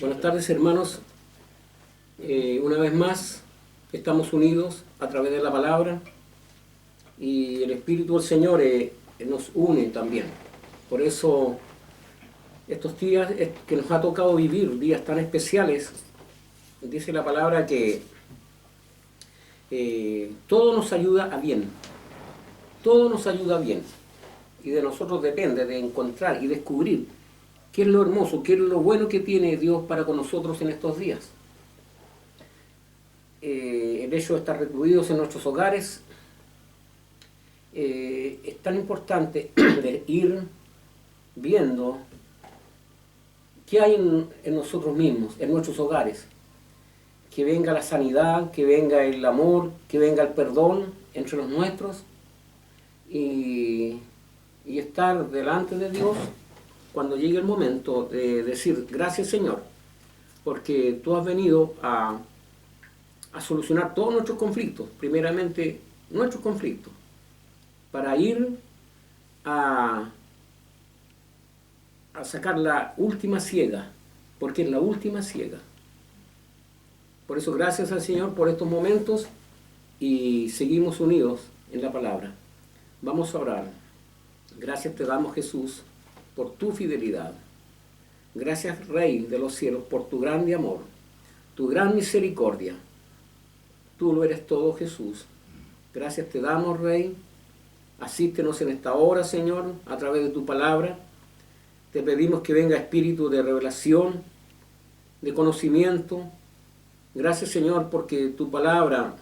Buenas tardes, hermanos. Una vez más estamos unidos a través de la palabra y el Espíritu del Señor nos une también. Por eso estos días que nos ha tocado vivir, días tan especiales, dice la palabra que todo nos ayuda a bien. Todo nos ayuda a bien. Y de nosotros depende de encontrar y descubrir qué es lo hermoso, qué es lo bueno que tiene Dios para con nosotros en estos días. El hecho de estar recluidos en nuestros hogares es tan importante de ir viendo qué hay en nosotros mismos, en nuestros hogares. Que venga la sanidad, que venga el amor, que venga el perdón entre los nuestros y estar delante de Dios cuando llegue el momento de decir gracias, Señor, porque tú has venido a solucionar todos nuestros conflictos, primeramente nuestros conflictos, para ir a sacar la última ciega, porque es la última ciega. Por eso gracias al Señor por estos momentos y seguimos unidos en la palabra. Vamos a orar. Gracias te damos, Jesús, por tu fidelidad. Gracias, Rey de los cielos, por tu grande amor, tu gran misericordia. Tú lo eres todo, Jesús. Gracias te damos, Rey. Asístenos en esta hora, Señor, a través de tu palabra. Te pedimos que venga espíritu de revelación, de conocimiento. Gracias, Señor, porque tu palabra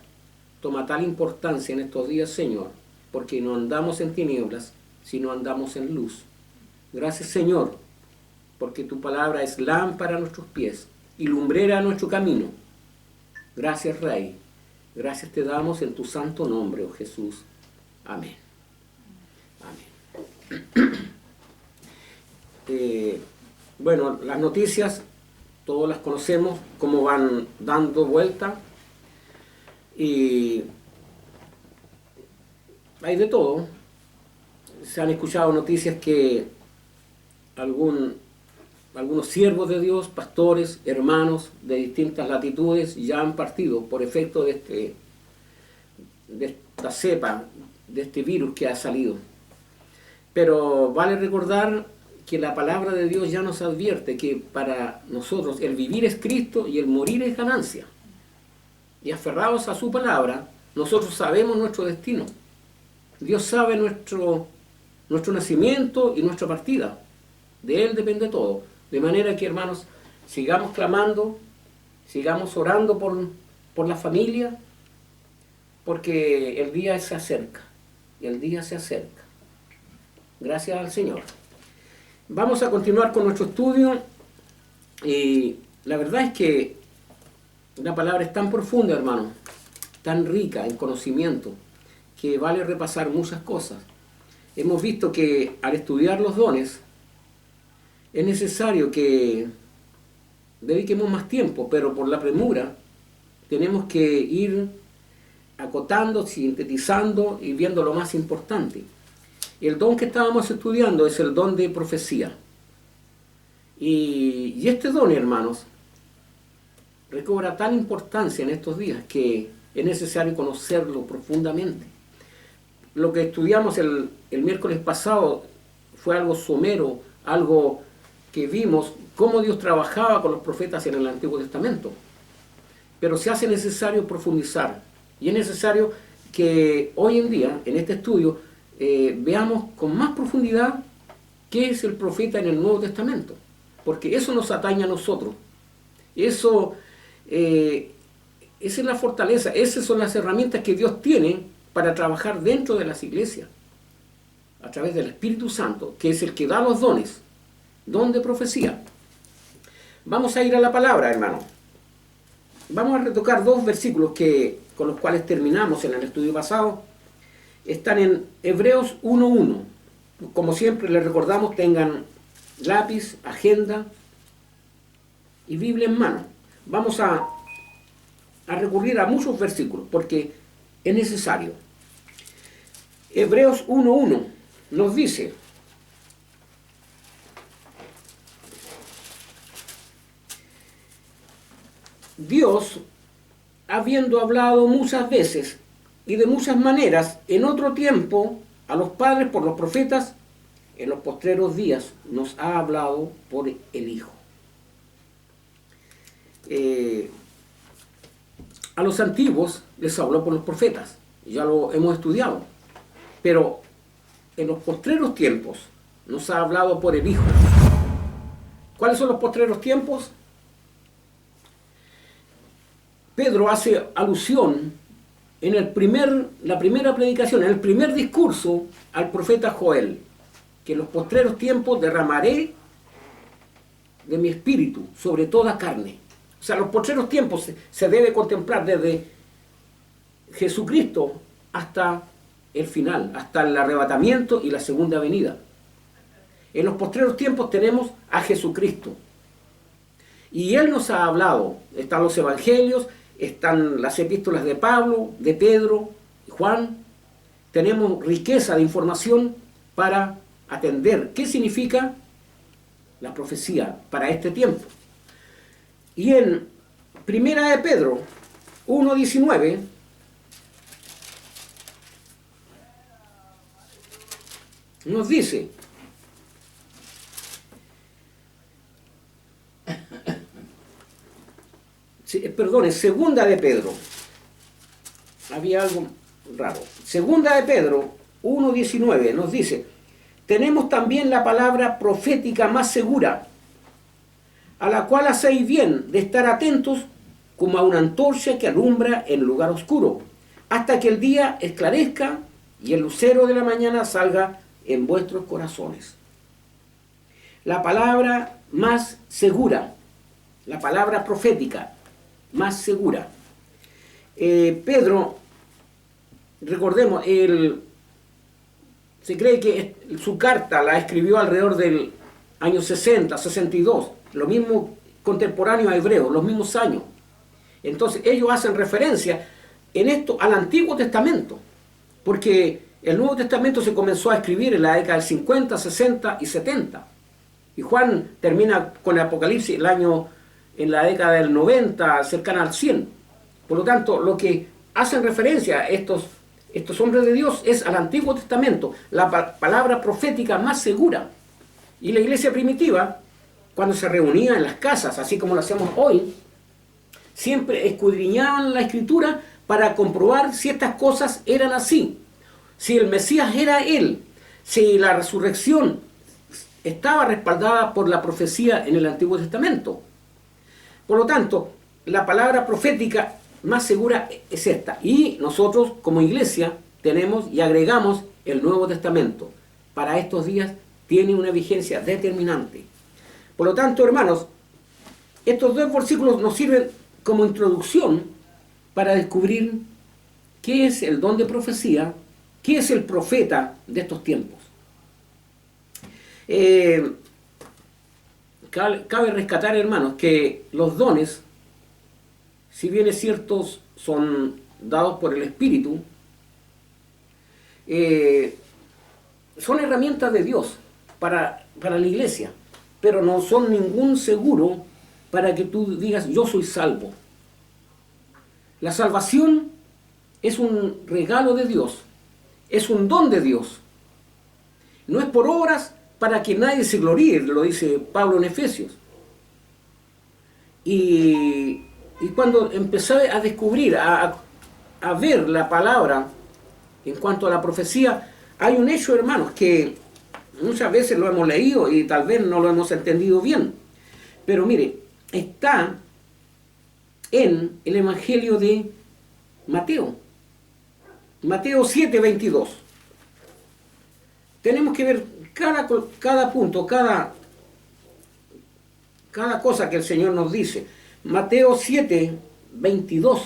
toma tal importancia en estos días, Señor, porque no andamos en tinieblas, sino andamos en luz. Gracias, Señor, porque tu palabra es lámpara a nuestros pies y lumbrera a nuestro camino. Gracias, Rey. Gracias te damos en tu santo nombre, oh Jesús. Amén. Amén. Bueno, las noticias todos las conocemos, cómo van dando vuelta y hay de todo. Se han escuchado noticias que algunos siervos de Dios, pastores, hermanos de distintas latitudes ya han partido por efecto de esta cepa, de este virus que ha salido. Pero vale recordar que la palabra de Dios ya nos advierte que para nosotros el vivir es Cristo y el morir es ganancia. Y aferrados a su palabra, nosotros sabemos nuestro destino. Dios sabe nuestro nacimiento y nuestra partida. De Él depende todo. De manera que, hermanos, sigamos clamando, sigamos orando por la familia, porque el día se acerca. Y el día se acerca. Gracias al Señor. Vamos a continuar con nuestro estudio. Y la verdad es que la palabra es tan profunda, hermano, tan rica en conocimiento, que vale repasar muchas cosas. Hemos visto que al estudiar los dones, es necesario que dediquemos más tiempo, pero por la premura tenemos que ir acotando, sintetizando y viendo lo más importante. El don que estábamos estudiando es el don de profecía. Y este don, hermanos, recobra tal importancia en estos días que es necesario conocerlo profundamente. Lo que estudiamos el miércoles pasado fue algo somero, algo que vimos cómo Dios trabajaba con los profetas en el Antiguo Testamento. Pero se hace necesario profundizar y es necesario que hoy en día, en este estudio, veamos con más profundidad qué es el profeta en el Nuevo Testamento, porque eso nos atañe a nosotros. Esa es la fortaleza, esas son las herramientas que Dios tiene para trabajar dentro de las iglesias, a través del Espíritu Santo, que es el que da los dones, don de profecía. Vamos a ir a la palabra, hermano. Vamos a retocar dos versículos con los cuales terminamos en el estudio pasado. Están en Hebreos 1:1. Como siempre les recordamos, tengan lápiz, agenda y Biblia en mano. Vamos a recurrir a muchos versículos porque es necesario. Hebreos 1:1 nos dice: Dios, habiendo hablado muchas veces y de muchas maneras en otro tiempo a los padres por los profetas, en los postreros días nos ha hablado por el Hijo. A los antiguos les habló por los profetas, ya lo hemos estudiado, pero en los postreros tiempos nos ha hablado por el Hijo. ¿Cuáles son los postreros tiempos? Pedro hace alusión en la primera predicación, en el primer discurso al profeta Joel, que en los postreros tiempos derramaré de mi espíritu sobre toda carne. O sea, los postreros tiempos se debe contemplar desde Jesucristo hasta el final, hasta el arrebatamiento y la segunda venida. En los postreros tiempos tenemos a Jesucristo. Y Él nos ha hablado. Están los evangelios, están las epístolas de Pablo, de Pedro, Juan. Tenemos riqueza de información para atender qué significa la profecía para este tiempo. Y en Primera de Pedro 1:19 nos dice: Segunda de Pedro, había algo raro. Segunda de Pedro 1:19 nos dice: tenemos también la palabra profética más segura, a la cual hacéis bien de estar atentos como a una antorcha que alumbra en lugar oscuro, hasta que el día esclarezca y el lucero de la mañana salga en vuestros corazones. La palabra más segura, la palabra profética más segura. Pedro, recordemos, se cree que su carta la escribió alrededor del año 60, 62, lo mismo contemporáneo a Hebreos, los mismos años. Entonces ellos hacen referencia en esto al Antiguo Testamento, porque el Nuevo Testamento se comenzó a escribir en la década del 50, 60 y 70. Y Juan termina con el Apocalipsis en la década del 90, cercana al 100. Por lo tanto, lo que hacen referencia a estos hombres de Dios es al Antiguo Testamento, la palabra profética más segura. Y la iglesia primitiva, cuando se reunía en las casas, así como lo hacemos hoy, siempre escudriñaban la Escritura para comprobar si estas cosas eran así. Si el Mesías era Él, si la resurrección estaba respaldada por la profecía en el Antiguo Testamento. Por lo tanto, la palabra profética más segura es esta. Y nosotros, como iglesia, tenemos y agregamos el Nuevo Testamento. Para estos días tiene una vigencia determinante. Por lo tanto, hermanos, estos dos versículos nos sirven como introducción para descubrir qué es el don de profecía, qué es el profeta de estos tiempos. Cabe rescatar, hermanos, que los dones, si bien es cierto, son dados por el Espíritu, son herramientas de Dios para la iglesia, pero no son ningún seguro para que tú digas, yo soy salvo. La salvación es un regalo de Dios, es un don de Dios. No es por obras para que nadie se gloríe, lo dice Pablo en Efesios. Y cuando empecé a descubrir, a ver la palabra en cuanto a la profecía, hay un hecho, hermanos, que muchas veces lo hemos leído y tal vez no lo hemos entendido bien. Pero mire, está en el Evangelio de Mateo. Mateo 7:22. Tenemos que ver cada punto, cada cosa que el Señor nos dice. Mateo 7:22.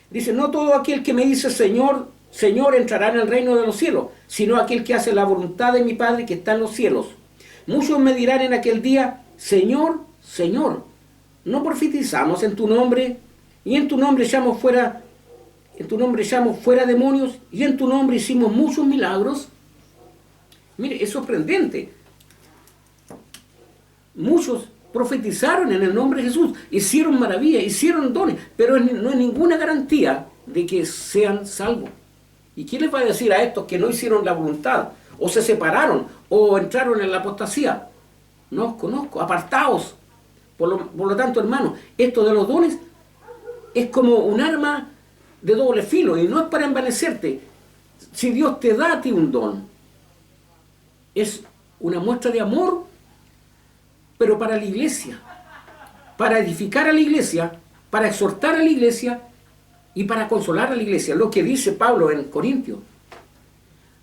Dice, no todo aquel que me dice Señor, Señor entrará en el reino de los cielos, sino aquel que hace la voluntad de mi Padre que está en los cielos. Muchos me dirán en aquel día, Señor, Señor, ¿no profetizamos en tu nombre? Y en tu nombre echamos fuera demonios, y en tu nombre hicimos muchos milagros. Mire, es sorprendente. Muchos profetizaron en el nombre de Jesús, hicieron maravillas, hicieron dones, pero no hay ninguna garantía de que sean salvos. ¿Y quién les va a decir a estos que no hicieron la voluntad, o se separaron, o entraron en la apostasía? No os conozco, apartaos. Por lo tanto, hermanos, esto de los dones es como un arma de doble filo, y no es para envanecerte. Si Dios te da a ti un don, es una muestra de amor, pero para la iglesia, para edificar a la iglesia, para exhortar a la iglesia y para consolar a la iglesia, lo que dice Pablo en Corintios.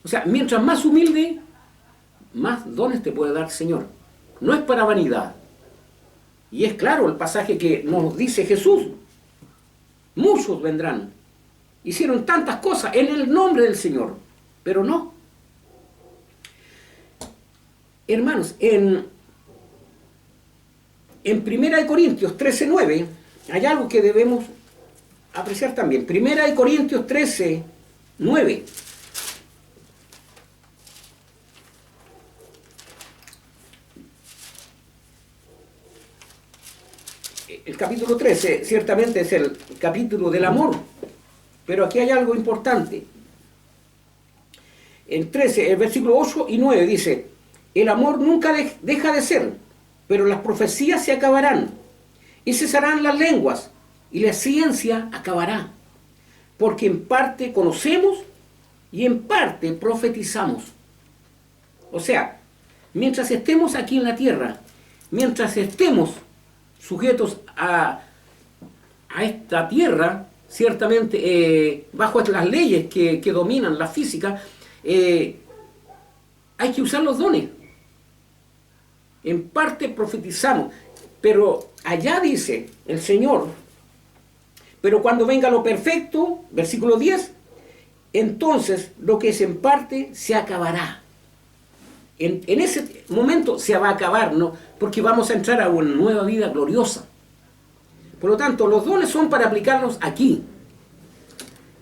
O sea, mientras más humilde, más dones te puede dar el Señor. No es para vanidad. Y es claro el pasaje que nos dice Jesús. Muchos vendrán. Hicieron tantas cosas en el nombre del Señor, pero no. Hermanos, en 1 Corintios 13:9 hay algo que debemos apreciar también. 1 Corintios 13:9. El capítulo 13 ciertamente es el capítulo del amor, pero aquí hay algo importante. El 13, el versículo 8 y 9 dice: el amor nunca deja de ser, pero las profecías se acabarán, y cesarán las lenguas, y la ciencia acabará, porque en parte conocemos y en parte profetizamos. O sea, mientras estemos aquí en la tierra, mientras estemos sujetos a esta tierra, ciertamente bajo las leyes que dominan la física, hay que usar los dones. En parte profetizamos, pero allá dice el Señor: pero cuando venga lo perfecto, versículo 10, entonces lo que es en parte se acabará. En ese momento se va a acabar, ¿no? Porque vamos a entrar a una nueva vida gloriosa. Por lo tanto, los dones son para aplicarlos aquí.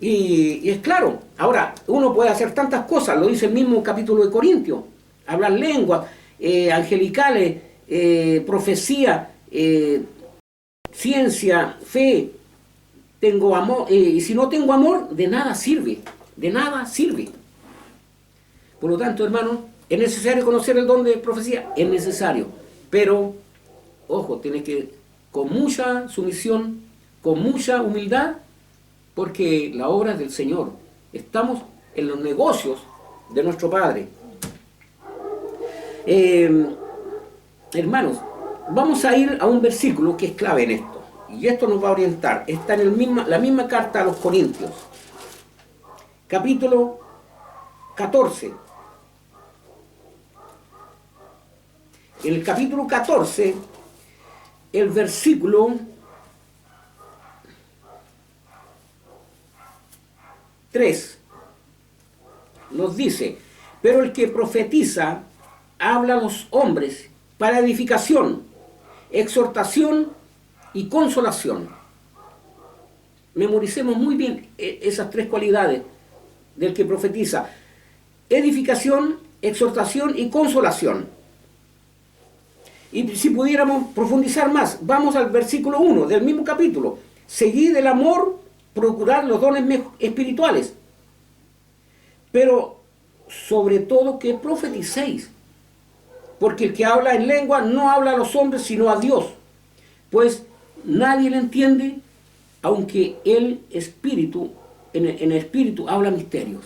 Y es claro, ahora, uno puede hacer tantas cosas, lo dice el mismo capítulo de Corintios: hablar lenguas, angelicales, profecía, ciencia, fe. Tengo amor, y si no tengo amor, de nada sirve, de nada sirve. Por lo tanto, hermanos, ¿es necesario conocer el don de profecía? Es necesario, pero, ojo, tienes que, con mucha sumisión, con mucha humildad, porque la obra es del Señor. Estamos en los negocios de nuestro Padre. Hermanos, vamos a ir a un versículo que es clave en esto, y esto nos va a orientar. Está en la misma carta a los Corintios, capítulo 14. En el capítulo 14, el versículo 3 nos dice: pero el que profetiza habla a los hombres para edificación, exhortación y consolación. Memoricemos muy bien esas tres cualidades del que profetiza: edificación, exhortación y consolación. Y si pudiéramos profundizar más, vamos al versículo 1 del mismo capítulo: seguid el amor, procurad los dones espirituales, pero sobre todo que profeticéis, porque el que habla en lengua no habla a los hombres sino a Dios, pues nadie le entiende, aunque el espíritu, en el espíritu habla misterios.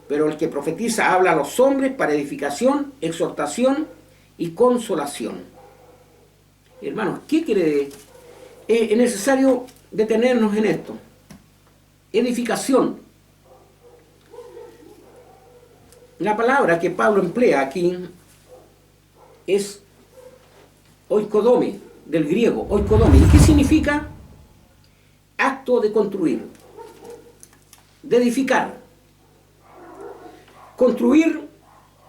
Pero el que profetiza habla a los hombres para edificación, exhortación y consolación. Hermanos, ¿qué quiere decir? Es necesario detenernos en esto. Edificación. La palabra que Pablo emplea aquí es oikodome, del griego, oikodome. ¿Y qué significa? Acto de construir, de edificar. Construir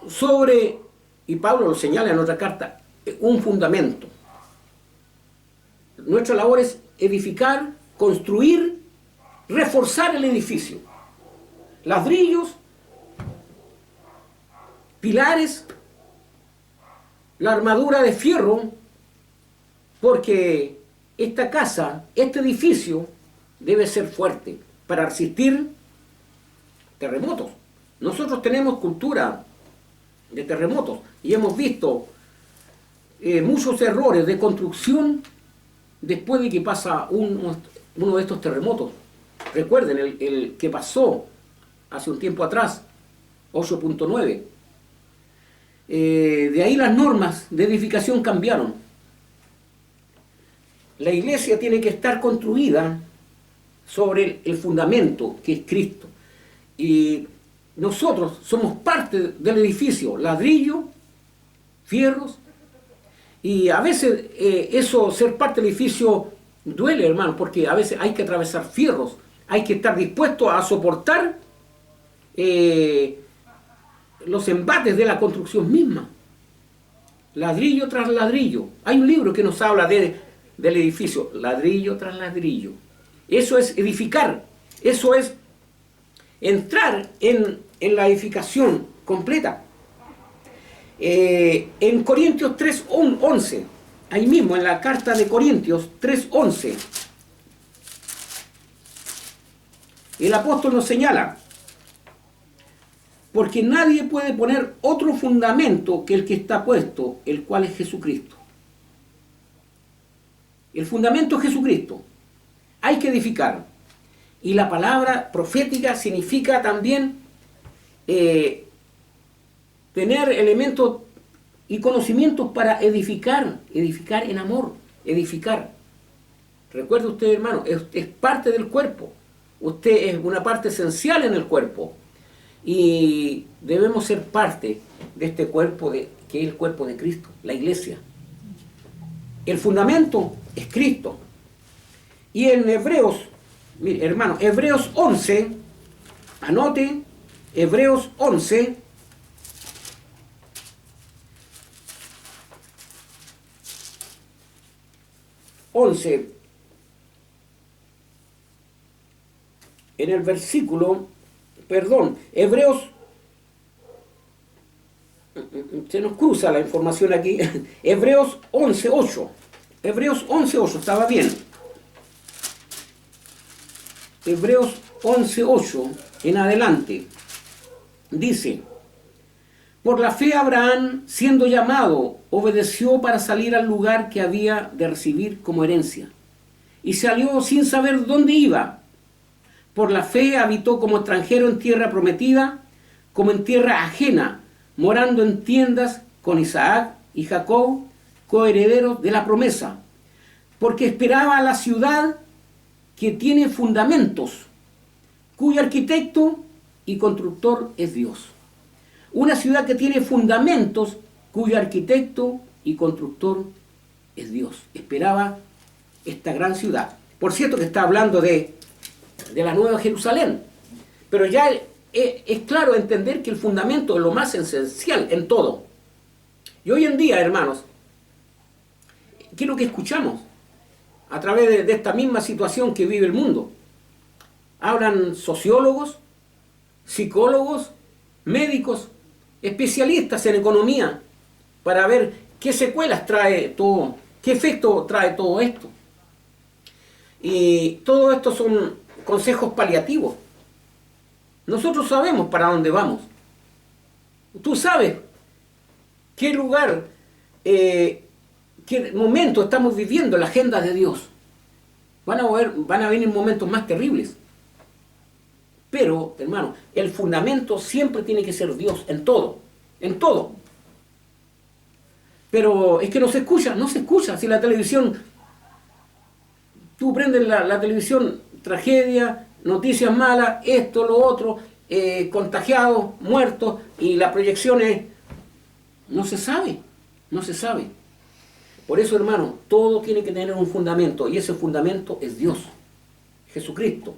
sobre, y Pablo lo señala en otra carta, un fundamento. Nuestra labor es edificar, construir, reforzar el edificio. Ladrillos, pilares, la armadura de fierro, porque esta casa, este edificio, debe ser fuerte para resistir terremotos. Nosotros tenemos cultura de terremotos y hemos visto muchos errores de construcción después de que pasa uno de estos terremotos. Recuerden el que pasó hace un tiempo atrás, 8.9. De ahí las normas de edificación cambiaron. La iglesia tiene que estar construida sobre el fundamento que es Cristo. Y nosotros somos parte del edificio, ladrillo, fierros, y a veces eso, ser parte del edificio, duele, hermano, porque a veces hay que atravesar fierros, hay que estar dispuesto a soportar los embates de la construcción misma. Ladrillo tras ladrillo. Hay un libro que nos habla del edificio, ladrillo tras ladrillo. Eso es edificar, eso es entrar en la edificación completa. En Corintios 3:11, ahí mismo en la carta de Corintios 3:11, el apóstol nos señala: porque nadie puede poner otro fundamento que el que está puesto, el cual es Jesucristo. El fundamento es Jesucristo. Hay que edificar. Y la palabra profética significa también tener elementos y conocimientos para edificar, edificar en amor, edificar. Recuerde usted, hermano, es parte del cuerpo. Usted es una parte esencial en el cuerpo. Y debemos ser parte de este cuerpo, que es el cuerpo de Cristo, la iglesia. El fundamento es Cristo. Y en Hebreos, mire, hermano, Hebreos 11, anote, Hebreos 11, en el versículo, Hebreos, se nos cruza la información aquí, Hebreos 11:8, Hebreos 11:8, estaba bien. Hebreos 11:8 en adelante, dice: por la fe Abraham, siendo llamado, obedeció para salir al lugar que había de recibir como herencia, y salió sin saber dónde iba. Por la fe habitó como extranjero en tierra prometida, como en tierra ajena, morando en tiendas con Isaac y Jacob, coherederos de la promesa, porque esperaba la ciudad que tiene fundamentos, cuyo arquitecto y constructor es Dios. Una ciudad que tiene fundamentos, cuyo arquitecto y constructor es Dios. Esperaba esta gran ciudad. Por cierto que está hablando de la Nueva Jerusalén, pero ya es claro entender que el fundamento es lo más esencial en todo. Y hoy en día, hermanos, ¿qué es lo que escuchamos? A través de esta misma situación que vive el mundo. Hablan sociólogos, psicólogos, médicos, especialistas en economía, para ver qué secuelas trae todo, qué efecto trae todo esto. Y todo esto son consejos paliativos. Nosotros sabemos para dónde vamos. Tú sabes qué lugar, qué momento estamos viviendo en la agenda de Dios. Van a venir momentos más terribles. Pero, hermano, el fundamento siempre tiene que ser Dios en todo, en todo. Pero es que no se escucha. Si la televisión, tú prendes la televisión, tragedia, noticias malas, esto, lo otro, contagiados, muertos, y las proyecciones, no se sabe. Por eso, hermano, todo tiene que tener un fundamento, y ese fundamento es Dios, Jesucristo.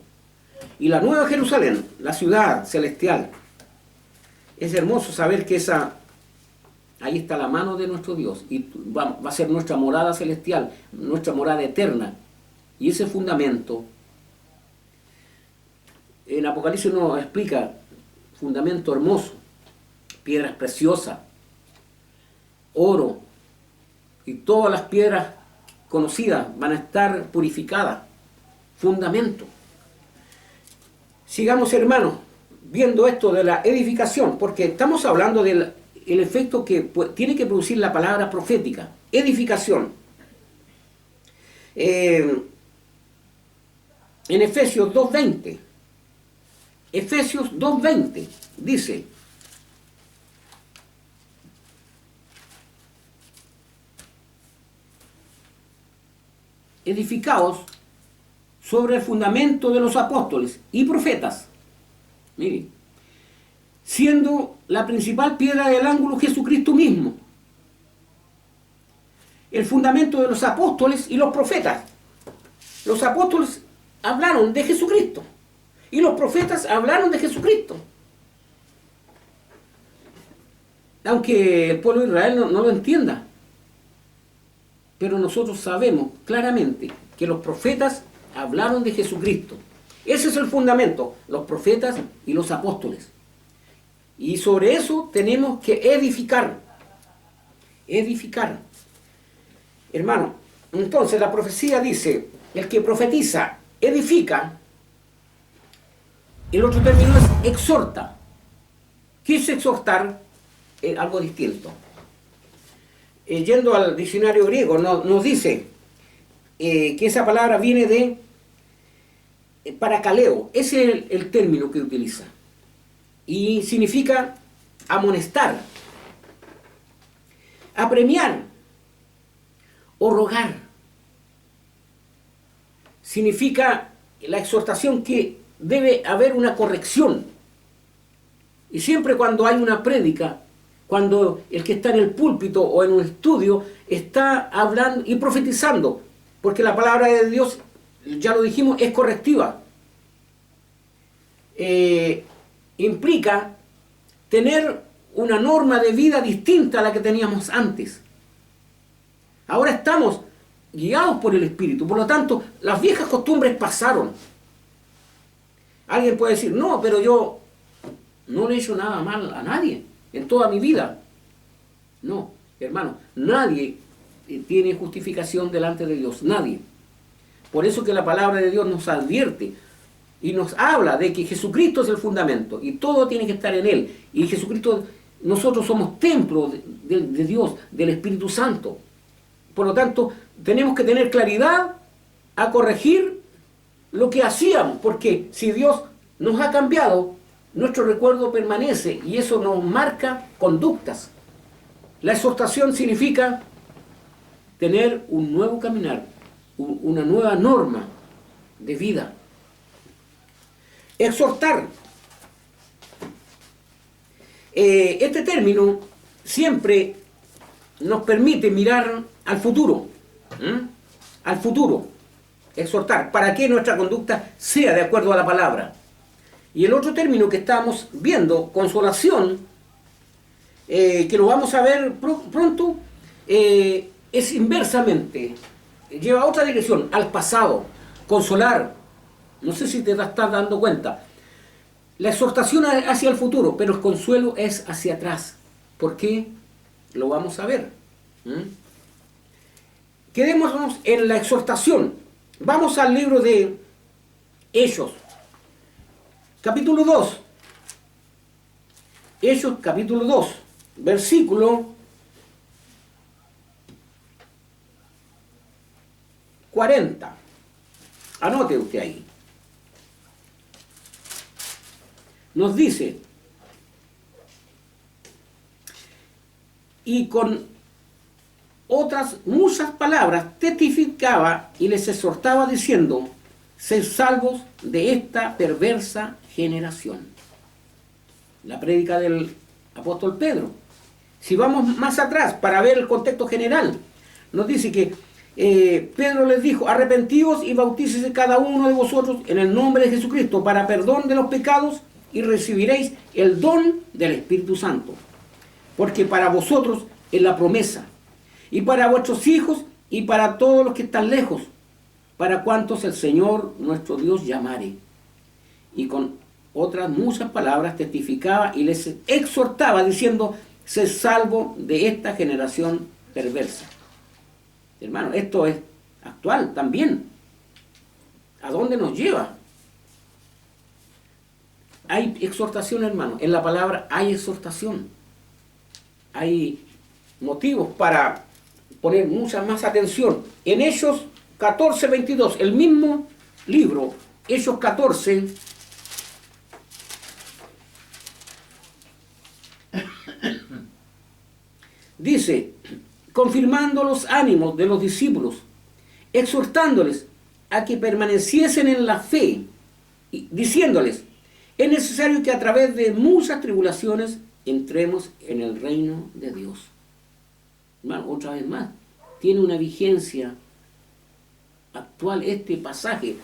Y la Nueva Jerusalén, la ciudad celestial, es hermoso saber que ahí está la mano de nuestro Dios, y va a ser nuestra morada celestial, nuestra morada eterna. Y ese fundamento, en Apocalipsis nos explica, fundamento hermoso, piedras preciosas, oro, y todas las piedras conocidas van a estar purificadas. Fundamento. Sigamos, hermanos, viendo esto de la edificación, porque estamos hablando del el efecto que tiene que producir la palabra profética. Edificación. En Efesios 2:20. Efesios 2:20 dice: edificaos sobre el fundamento de los apóstoles y profetas. Miren, siendo la principal piedra del ángulo Jesucristo mismo. El fundamento de los apóstoles y los profetas. Los apóstoles hablaron de Jesucristo y los profetas hablaron de Jesucristo. Aunque el pueblo de Israel no lo entienda. Pero nosotros sabemos claramente que los profetas hablaron de Jesucristo. Ese es el fundamento, los profetas y los apóstoles. Y sobre eso tenemos que edificar. Edificar. Hermano, entonces la profecía dice, el que profetiza edifica. El otro término es exhorta. ¿Qué es exhortar? Algo distinto. Yendo al diccionario griego, nos dice que esa palabra viene de parakaleo. Ese es el término que utiliza. Y significa amonestar, apremiar o rogar. Significa la exhortación que debe haber una corrección. Y siempre cuando hay una prédica, cuando el que está en el púlpito o en un estudio está hablando y profetizando, porque la palabra de Dios, ya lo dijimos, es correctiva. Implica tener una norma de vida distinta a la que teníamos antes. Ahora estamos guiados por el Espíritu, por lo tanto, las viejas costumbres pasaron. Alguien puede decir, no, pero yo no le he hecho nada mal a nadie en toda mi vida. No, hermano, nadie tiene justificación delante de Dios, nadie. Por eso que la palabra de Dios nos advierte y nos habla de que Jesucristo es el fundamento y todo tiene que estar en Él. Y Jesucristo, nosotros somos templo de Dios, del Espíritu Santo. Por lo tanto, tenemos que tener claridad a corregir lo que hacíamos, porque si Dios nos ha cambiado, nuestro recuerdo permanece y eso nos marca conductas. La exhortación significa tener un nuevo caminar, una nueva norma de vida. Exhortar. Este término siempre nos permite mirar al futuro. Al futuro. Exhortar, para que nuestra conducta sea de acuerdo a la palabra. Y el otro término que estamos viendo, consolación, que lo vamos a ver pronto, es inversamente, lleva otra dirección, al pasado, consolar. No sé si te estás dando cuenta. La exhortación es hacia el futuro, pero el consuelo es hacia atrás. ¿Por qué? Lo vamos a ver. Quedémonos en la exhortación. Vamos al libro de Hechos, capítulo 2. Hechos, capítulo 2, versículo 40. Anote usted ahí. Nos dice, y con otras muchas palabras testificaba y les exhortaba diciendo, sed salvos de esta perversa generación. La prédica del apóstol Pedro. Si vamos más atrás para ver el contexto general, nos dice que Pedro les dijo, arrepentíos y bautícese cada uno de vosotros en el nombre de Jesucristo para perdón de los pecados y recibiréis el don del Espíritu Santo. Porque para vosotros es la promesa, y para vuestros hijos y para todos los que están lejos, para cuantos el Señor nuestro Dios llamare. Y con otras muchas palabras testificaba y les exhortaba diciendo, sed salvo de esta generación perversa. Hermano, esto es actual también. ¿A dónde nos lleva? Hay exhortación, hermano. En la palabra hay exhortación. Hay motivos para poner mucha más atención. En Hechos 14:22, el mismo libro, Hechos 14, dice, confirmando los ánimos de los discípulos, exhortándoles a que permaneciesen en la fe, y diciéndoles, es necesario que a través de muchas tribulaciones entremos en el reino de Dios. Hermano, otra vez más, tiene una vigencia actual este pasaje,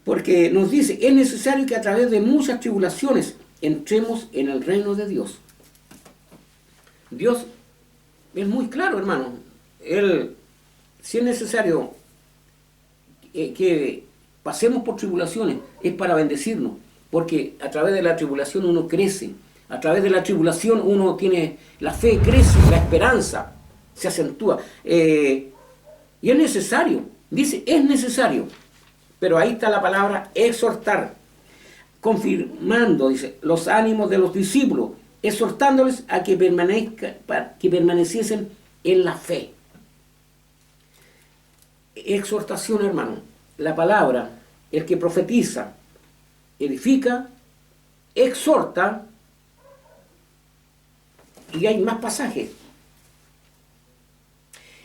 porque nos dice, es necesario que a través de muchas tribulaciones entremos en el reino de Dios. Dios es muy claro, hermano. Él, si es necesario que pasemos por tribulaciones, es para bendecirnos, porque a través de la tribulación uno crece, a través de la tribulación uno tiene, la fe crece, la esperanza se acentúa, y es necesario, dice, es necesario, pero ahí está la palabra exhortar, confirmando, dice, los ánimos de los discípulos, exhortándoles a que permaneciesen en la fe. Exhortación, hermano. La palabra, el que profetiza, edifica, exhorta, y hay más pasajes.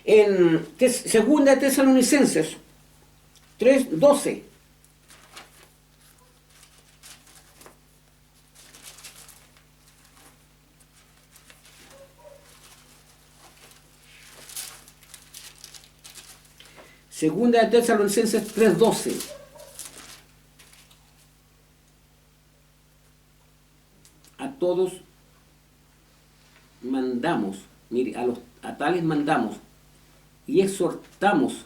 En Segunda de Tesalonicenses 3:12. Segunda de Tesalonicenses 3:12. A todos mandamos, mire, a tales mandamos y exhortamos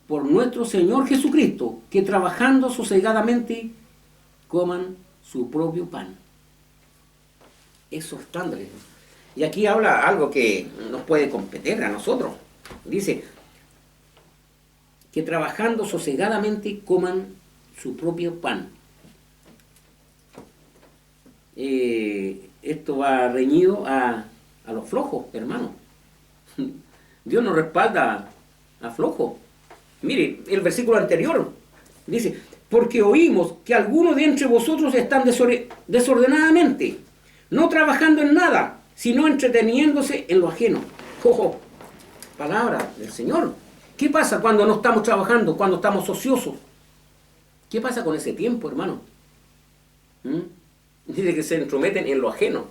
por nuestro Señor Jesucristo, que trabajando sosegadamente coman su propio pan. Exhortándoles. Y aquí habla algo que nos puede competir a nosotros. Dice, que trabajando sosegadamente coman su propio pan. Esto va reñido a los flojos, hermano. Dios nos respalda a flojos. Mire, el versículo anterior dice, porque oímos que algunos de entre vosotros están desordenadamente, no trabajando en nada, sino entreteniéndose en lo ajeno. Ojo, palabra del Señor. ¿Qué pasa cuando no estamos trabajando, cuando estamos ociosos? ¿Qué pasa con ese tiempo, hermano? Dice que se entrometen en lo ajeno.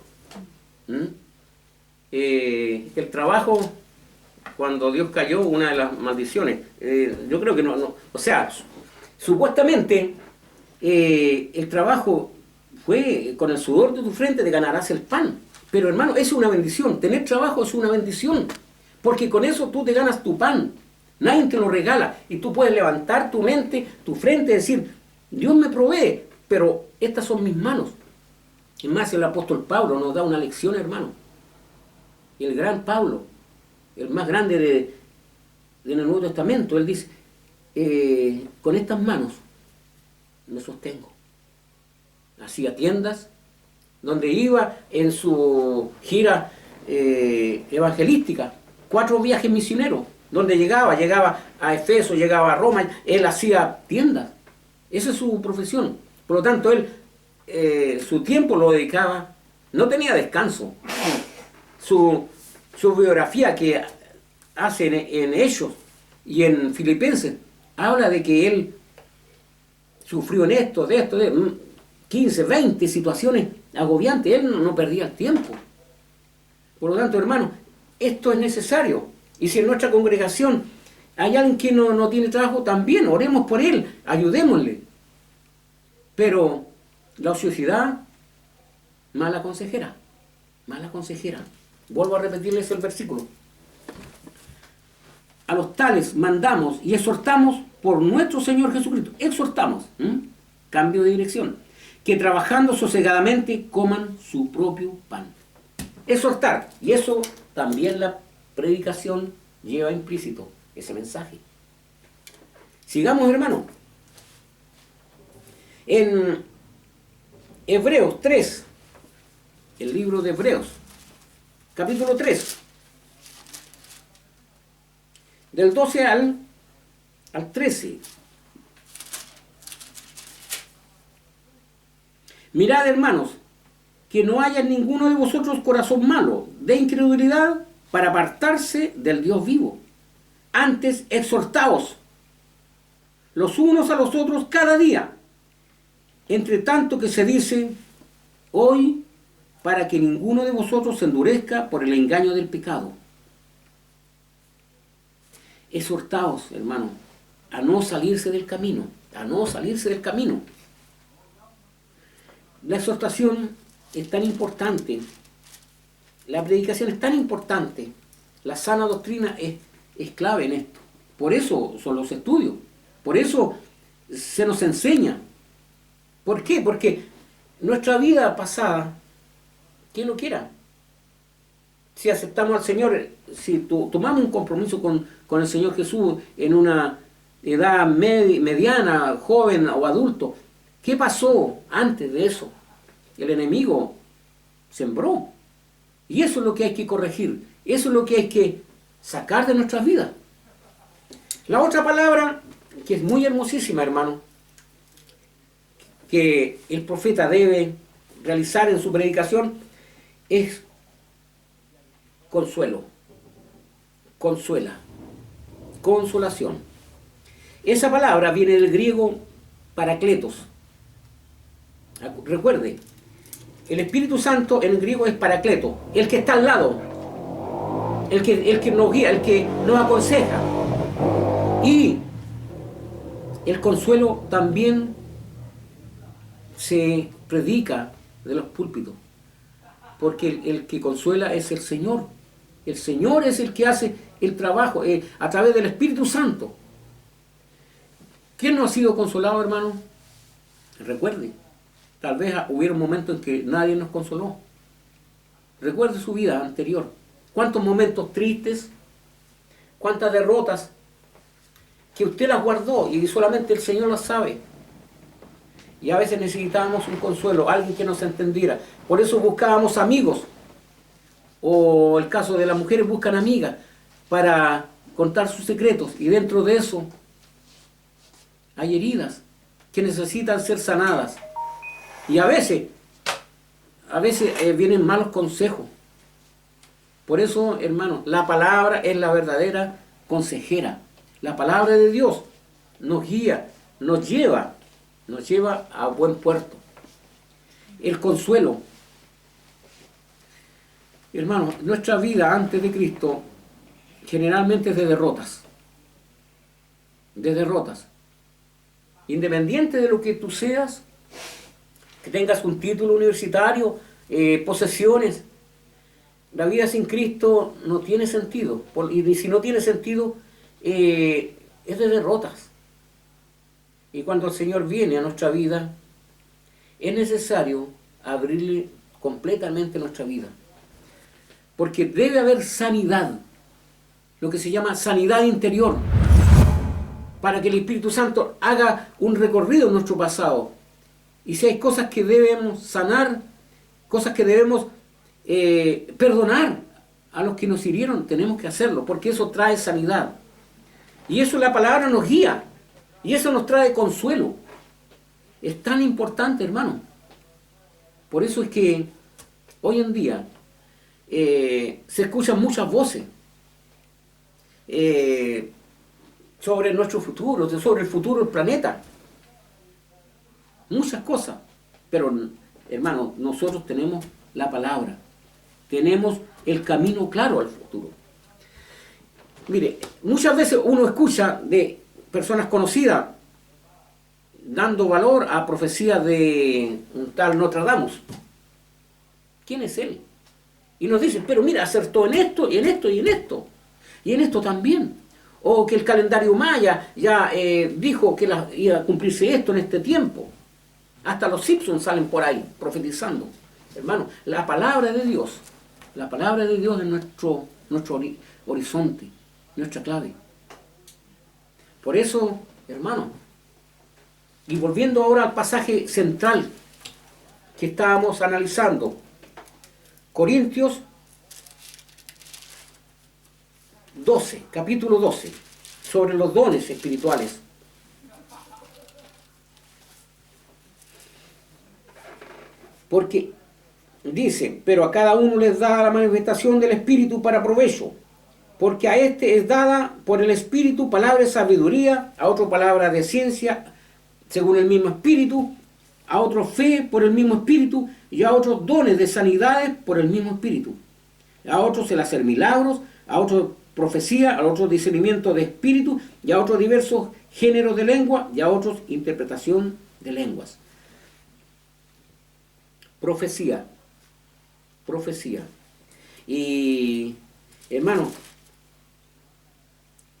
El trabajo, cuando Dios cayó, una de las maldiciones, yo creo que no, o sea, supuestamente el trabajo fue con el sudor de tu frente te ganarás el pan. Pero hermano, es una bendición. Tener trabajo es una bendición, porque con eso tú te ganas tu pan. Nadie te lo regala y tú puedes levantar tu mente, tu frente y decir, Dios me provee, pero estas son mis manos. Es más, el apóstol Pablo nos da una lección, hermano. Y el gran Pablo, el más grande del Nuevo Testamento, él dice, con estas manos me sostengo. Hacía tiendas, donde iba en su gira evangelística, 4 viajes misioneros, donde llegaba a Efeso, llegaba a Roma, él hacía tiendas. Esa es su profesión. Por lo tanto, él su tiempo lo dedicaba, no tenía descanso. Su biografía que hace en Hechos y en Filipenses, habla de que él sufrió de 15, 20 situaciones agobiantes. Él no perdía el tiempo. Por lo tanto, hermano, esto es necesario. Y si en nuestra congregación hay alguien que no tiene trabajo, también oremos por él, ayudémosle. Pero la ociosidad, mala consejera, mala consejera. Vuelvo a repetirles el versículo. A los tales mandamos y exhortamos por nuestro Señor Jesucristo. Exhortamos, cambio de dirección. Que trabajando sosegadamente coman su propio pan. Exhortar. Y eso también la predicación lleva implícito ese mensaje. Sigamos, hermano. En Hebreos 3, el libro de Hebreos, capítulo 3, del 12 al 13. Mirad, hermanos, que no haya en ninguno de vosotros corazón malo de incredulidad para apartarse del Dios vivo. Antes, exhortaos los unos a los otros cada día, entre tanto que se dice hoy, para que ninguno de vosotros se endurezca por el engaño del pecado. Exhortaos, hermano, a no salirse del camino, a no salirse del camino. La exhortación es tan importante, la predicación es tan importante, la sana doctrina es clave en esto. Por eso son los estudios, por eso se nos enseña. ¿Por qué? Porque nuestra vida pasada, ¿quién lo quiera? Si aceptamos al Señor, si tomamos un compromiso con el Señor Jesús en una edad mediana, joven o adulto, ¿qué pasó antes de eso? El enemigo sembró. Y eso es lo que hay que corregir. Eso es lo que hay que sacar de nuestras vidas. La otra palabra, que es muy hermosísima, hermano, que el profeta debe realizar en su predicación, es consuelo. Consuela. Consolación. Esa palabra viene del griego parakletos. Recuerde, el Espíritu Santo en el griego es parakleto, el que está al lado, el que nos guía, el que nos aconseja. Y el consuelo también se predica de los púlpitos, porque el que consuela es el Señor. El Señor es el que hace el trabajo a través del Espíritu Santo. ¿Quién no ha sido consolado, hermano? Recuerde, tal vez hubiera un momento en que nadie nos consoló. Recuerde su vida anterior. ¿Cuántos momentos tristes? ¿Cuántas derrotas? Que usted las guardó y solamente el Señor las sabe. Y a veces necesitábamos un consuelo, alguien que nos entendiera. Por eso buscábamos amigos. O el caso de las mujeres buscan amigas para contar sus secretos. Y dentro de eso hay heridas que necesitan ser sanadas. Y a veces vienen malos consejos. Por eso, hermano, la palabra es la verdadera consejera. La palabra de Dios nos guía, nos lleva a buen puerto. El consuelo. Hermano, nuestra vida antes de Cristo generalmente es de derrotas. De derrotas. Independiente de lo que tú seas, que tengas un título universitario, posesiones, la vida sin Cristo no tiene sentido. Y si no tiene sentido, es de derrotas. Y cuando el Señor viene a nuestra vida, es necesario abrirle completamente nuestra vida. Porque debe haber sanidad, lo que se llama sanidad interior, para que el Espíritu Santo haga un recorrido en nuestro pasado. Y si hay cosas que debemos sanar, cosas que debemos perdonar a los que nos hirieron, tenemos que hacerlo, porque eso trae sanidad. Y eso la palabra nos guía, y eso nos trae consuelo. Es tan importante, hermano. Por eso es que hoy en día se escuchan muchas voces sobre nuestro futuro, sobre el futuro del planeta. Muchas cosas. Pero, hermano, nosotros tenemos la palabra. Tenemos el camino claro al futuro. Mire, muchas veces uno escucha de personas conocidas dando valor a profecías de un tal Nostradamus. ¿Quién es él? Y nos dicen, pero mira, acertó en esto, y en esto, y en esto. Y en esto también. O que el calendario maya ya dijo que iba a cumplirse esto en este tiempo. Hasta los Simpsons salen por ahí profetizando. Hermano, la palabra de Dios es nuestro horizonte. nuestra clave. Por eso, hermano, y volviendo ahora al pasaje central que estábamos analizando, Corintios 12, capítulo 12, sobre los dones espirituales. Porque dice, pero a cada uno les da la manifestación del Espíritu para provecho, porque a este es dada por el Espíritu palabra de sabiduría, a otro palabra de ciencia, según el mismo Espíritu, a otro fe por el mismo Espíritu, y a otros dones de sanidades por el mismo Espíritu. A otros el hacer milagros, a otros profecía, a otros discernimiento de espíritu, y a otros diversos géneros de lengua, y a otros interpretación de lenguas. Profecía. Y, hermano,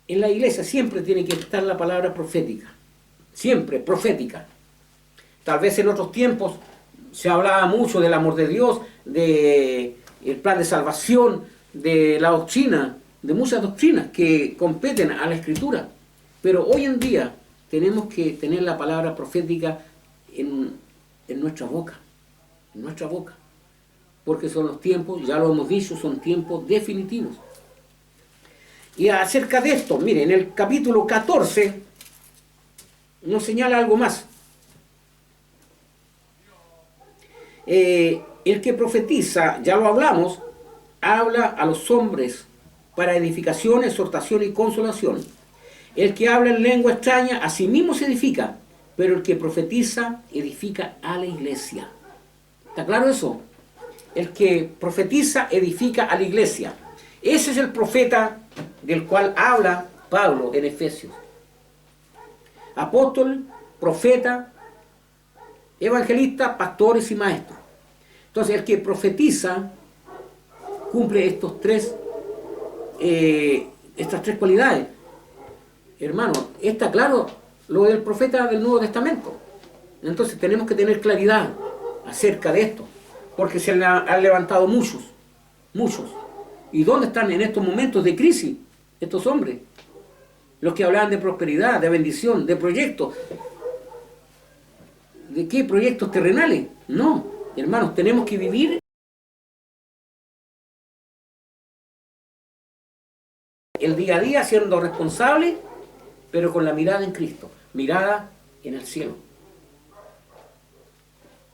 en la iglesia siempre tiene que estar la palabra profética. Siempre, profética. Tal vez en otros tiempos se hablaba mucho del amor de Dios, del plan de salvación, de la doctrina, de muchas doctrinas que competen a la Escritura. Pero hoy en día tenemos que tener la palabra profética en nuestra boca. En nuestra boca. Porque son los tiempos, ya lo hemos dicho, son tiempos definitivos. Y acerca de esto, miren, en el capítulo 14 nos señala algo más. El que profetiza, ya lo hablamos, habla a los hombres para edificación, exhortación y consolación. El que habla en lengua extraña, a sí mismo se edifica, pero el que profetiza, edifica a la iglesia. ¿Está claro eso? El que profetiza, edifica a la iglesia. Ese es el profeta del cual habla Pablo en Efesios. Apóstol, profeta, evangelista, pastores y maestros. Entonces el que profetiza cumple estas tres cualidades. Hermano, está claro lo del profeta del Nuevo Testamento. Entonces tenemos que tener claridad acerca de esto, porque se han levantado muchos. ¿Y dónde están en estos momentos de crisis estos hombres? Los que hablaban de prosperidad, de bendición, de proyectos. ¿De qué proyectos terrenales? No, hermanos, tenemos que vivir el día a día siendo responsables, pero con la mirada en Cristo, mirada en el cielo.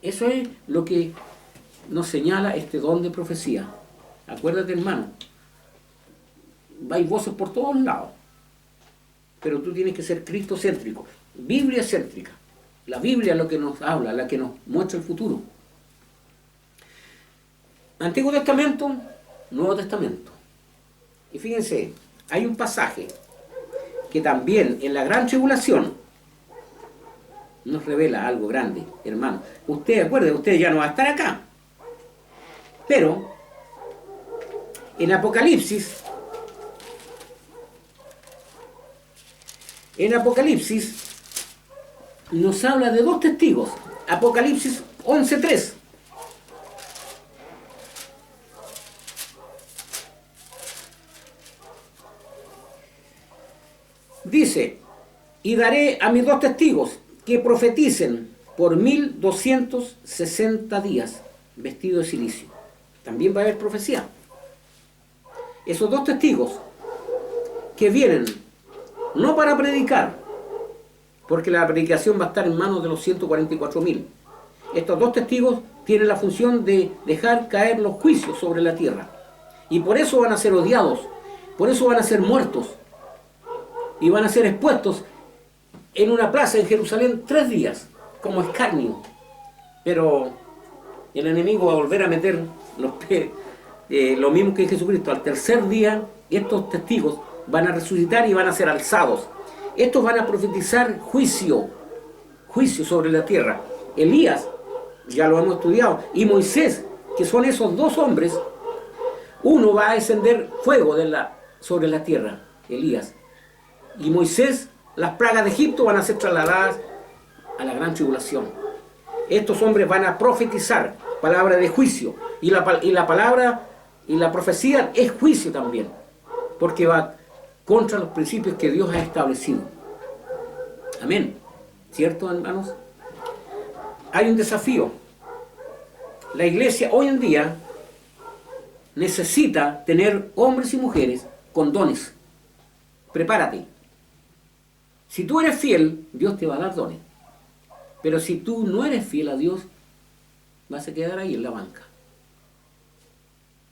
Eso es lo que nos señala este don de profecía. Acuérdate, hermano, hay voces por todos lados, pero tú tienes que ser cristocéntrico, biblia-céntrica. La Biblia es lo que nos habla, la que nos muestra el futuro. Antiguo Testamento, Nuevo Testamento. Y fíjense, hay un pasaje que también en la gran tribulación nos revela algo grande, hermano. Usted, acuérdese, usted ya no va a estar acá. Pero en Apocalipsis nos habla de dos testigos. Apocalipsis 11:3. Dice, y daré a mis dos testigos que profeticen por 1260 días, vestidos de silicio. También va a haber profecía. Esos dos testigos que vienen no para predicar, porque la predicación va a estar en manos de los 144.000. Estos dos testigos tienen la función de dejar caer los juicios sobre la tierra. Y por eso van a ser odiados, por eso van a ser muertos. Y van a ser expuestos en una plaza en Jerusalén 3 días, como escarnio. Pero el enemigo va a volver a meter los pies, lo mismo que Jesucristo. Al tercer día, estos testigos van a resucitar y van a ser alzados. Estos van a profetizar juicio sobre la tierra. Elías, ya lo hemos estudiado, y Moisés, que son esos dos hombres, uno va a encender fuego sobre la tierra, Elías. Y Moisés, las plagas de Egipto van a ser trasladadas a la gran tribulación. Estos hombres van a profetizar palabra de juicio. Y la palabra y la profecía es juicio también. Porque contra los principios que Dios ha establecido. Amén. ¿Cierto, hermanos? Hay un desafío. La iglesia hoy en día necesita tener hombres y mujeres con dones. Prepárate. Si tú eres fiel, Dios te va a dar dones. Pero si tú no eres fiel a Dios, vas a quedar ahí en la banca.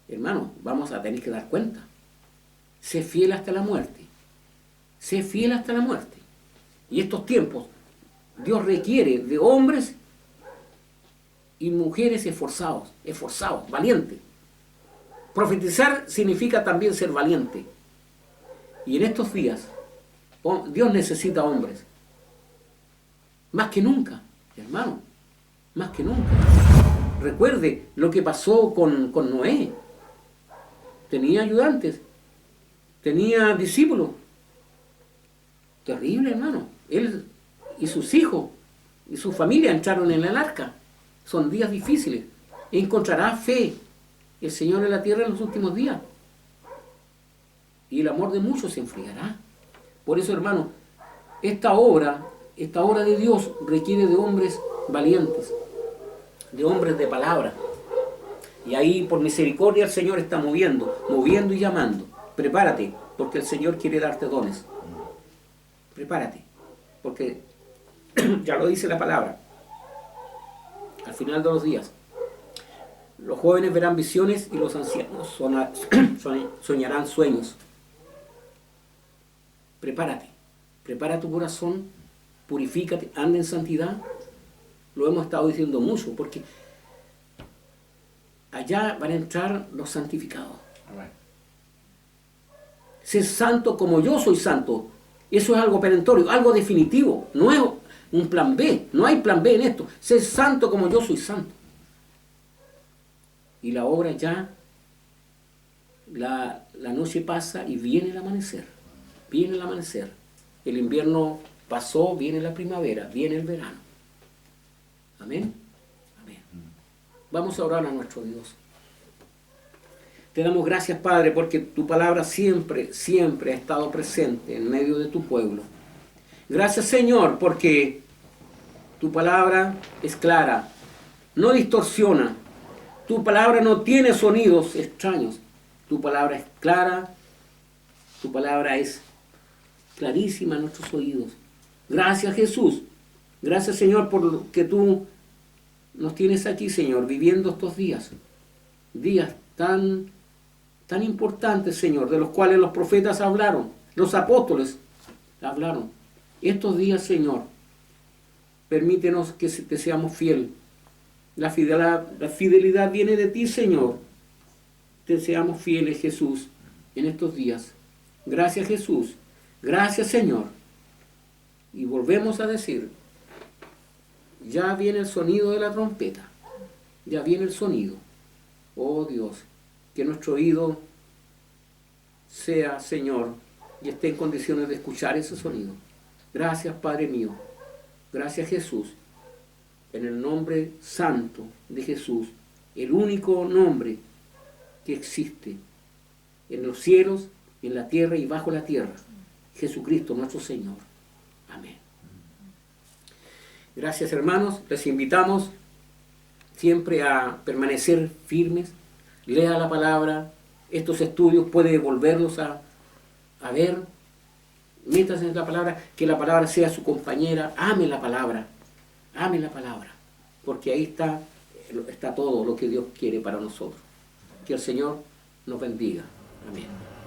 Hermano, vamos a tener que dar cuenta. Sé fiel hasta la muerte. Sé fiel hasta la muerte. Y estos tiempos, Dios requiere de hombres y mujeres esforzados, valientes. Profetizar significa también ser valiente. Y en estos días, Dios necesita hombres. Más que nunca, hermano, más que nunca. Recuerde lo que pasó con Noé. Tenía ayudantes, tenía discípulos. Terrible, hermano. Él y sus hijos y su familia entraron en el arca. Son días difíciles. Encontrará fe el Señor en la tierra en los últimos días. Y el amor de muchos se enfriará. Por eso, hermano, esta obra de Dios requiere de hombres valientes, de hombres de palabra. Y ahí, por misericordia, el Señor está moviendo y llamando. Prepárate, porque el Señor quiere darte dones. Prepárate, porque ya lo dice la palabra. Al final de los días, los jóvenes verán visiones y los ancianos soñarán sueños. Prepárate, prepara tu corazón, purifícate, anda en santidad. Lo hemos estado diciendo mucho, porque allá van a entrar los santificados. Sé santo como yo soy santo. Eso es algo perentorio, algo definitivo. No es un plan B. No hay plan B en esto. Sé santo como yo soy santo. Y la obra ya, la noche pasa y viene el amanecer. Viene el amanecer. El invierno pasó, viene la primavera, viene el verano. Amén. Amén. Vamos a orar a nuestro Dios. Te damos gracias, Padre, porque tu palabra siempre, siempre ha estado presente en medio de tu pueblo. Gracias, Señor, porque tu palabra es clara, no distorsiona. Tu palabra no tiene sonidos extraños. Tu palabra es clara, tu palabra es clarísima en nuestros oídos. Gracias, Jesús. Gracias, Señor, por lo que tú nos tienes aquí, Señor, viviendo estos días. Días tan importantes, Señor, de los cuales los profetas hablaron, los apóstoles hablaron. Estos días, Señor, permítenos que te seamos fieles. La fidelidad viene de ti, Señor. Te seamos fieles, Jesús, en estos días. Gracias, Jesús. Gracias, Señor. Y volvemos a decir, ya viene el sonido de la trompeta. Ya viene el sonido. Oh Dios, que nuestro oído sea, Señor, y esté en condiciones de escuchar ese sonido. Gracias, Padre mío. Gracias, Jesús. En el nombre santo de Jesús, el único nombre que existe en los cielos, en la tierra y bajo la tierra. Jesucristo, nuestro Señor. Amén. Gracias, hermanos. Les invitamos siempre a permanecer firmes. Lea la palabra. Estos estudios puede volverlos a ver. Métase en la palabra, que la palabra sea su compañera. Ame la palabra. Ame la palabra. Porque ahí está todo lo que Dios quiere para nosotros. Que el Señor nos bendiga. Amén.